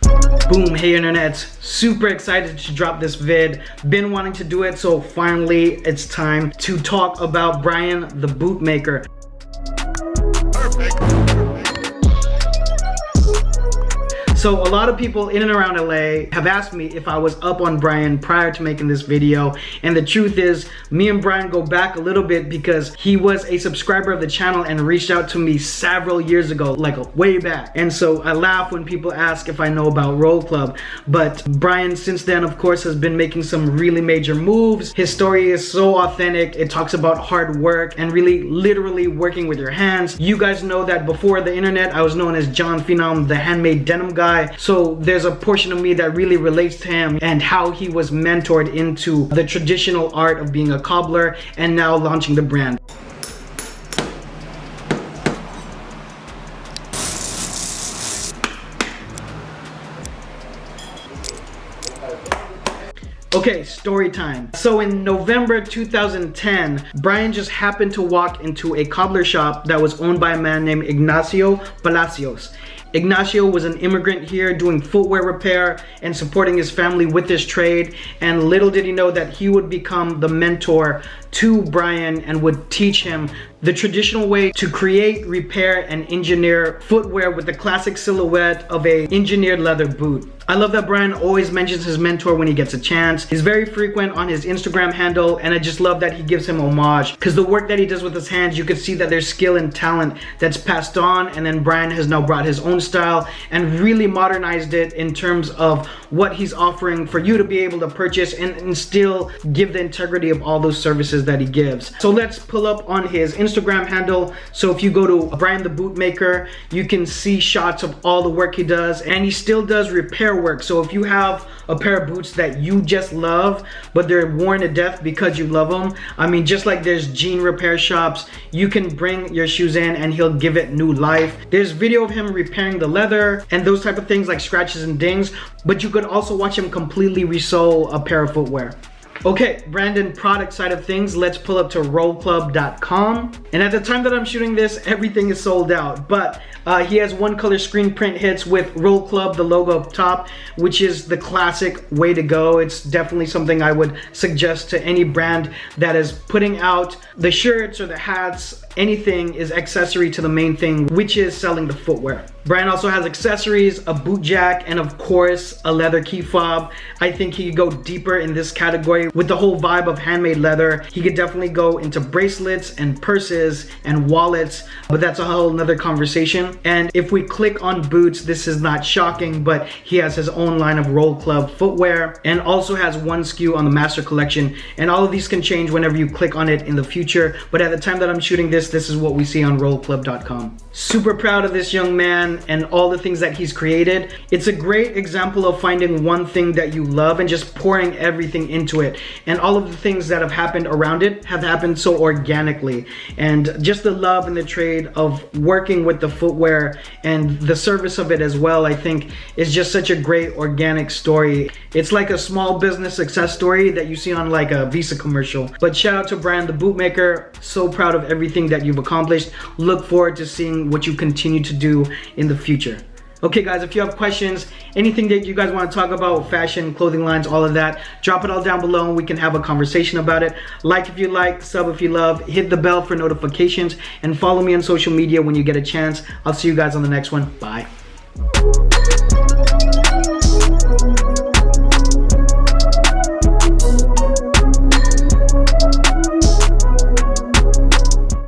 Boom, hey internets, super excited to drop this vid. Been wanting to do it, so finally it's time to talk about Brian the Bootmaker. So a lot of people in and around LA have asked me if I was up on Brian prior to making this video, and the truth is me and Brian go back a little bit because he was a subscriber of the channel and reached out to me several years ago, like way back. And so I laugh when people ask if I know about Roll Club, but Brian since then of course has been making some really major moves. His story is so authentic. It talks about hard work and really literally working with your hands. You guys know that before the internet I was known as John Phenom, the handmade denim guy. So there's a portion of me that really relates to him and how he was mentored into the traditional art of being a cobbler and now launching the brand. Okay, story time. So in November 2010, Brian just happened to walk into a cobbler shop that was owned by a man named Ignacio Palacios. Ignacio was an immigrant here doing footwear repair and supporting his family with this trade, and little did he know that he would become the mentor to Brian and would teach him the traditional way to create, repair, and engineer footwear with the classic silhouette of a engineered leather boot. I love that Brian always mentions his mentor when he gets a chance. He's very frequent on his Instagram handle, and I just love that he gives him homage because the work that he does with his hands, you could see that there's skill and talent that's passed on, and then Brian has now brought his own style and really modernized it in terms of what he's offering for you to be able to purchase and still give the integrity of all those services that he gives. So let's pull up on his Instagram handle. So if you go to Brian the Bootmaker, you can see shots of all the work he does, and he still does repair work. So if you have a pair of boots that you just love but they're worn to death because you love them, I mean, just like there's jean repair shops, you can bring your shoes in and he'll give it new life. There's video of him repairing the leather and those type of things like scratches and dings, but you could also watch him completely resole a pair of footwear. Okay, brand and product side of things, let's pull up to rollclub.com. And at the time that I'm shooting this, everything is sold out, but he has one color screen print hits with Roll Club, the logo up top, which is the classic way to go. It's definitely something I would suggest to any brand that is putting out the shirts or the hats. Anything is accessory to the main thing, which is selling the footwear. Brian also has accessories, a boot jack, and of course, a leather key fob. I think he could go deeper in this category with the whole vibe of handmade leather. He could definitely go into bracelets and purses and wallets, but that's a whole nother conversation. And if we click on boots, this is not shocking, but he has his own line of Roll Club footwear and also has one SKU on the master collection. And all of these can change whenever you click on it in the future. But at the time that I'm shooting this is what we see on rollclub.com. Super proud of this young man and all the things that he's created. It's a great example of finding one thing that you love and just pouring everything into it. And all of the things that have happened around it have happened so organically. And just the love and the trade of working with the footwear and the service of it as well, I think is just such a great organic story. It's like a small business success story that you see on like a Visa commercial. But shout out to Brian the Bootmaker. So proud of everything that you've accomplished. Look forward to seeing what you continue to do in the future. Okay guys, if you have questions, anything that you guys want to talk about, fashion, clothing lines, all of that, drop it all down below and we can have a conversation about it. Like if you like, sub if you love, hit the bell for notifications, and follow me on social media when you get a chance. I'll see you guys on the next one. Bye.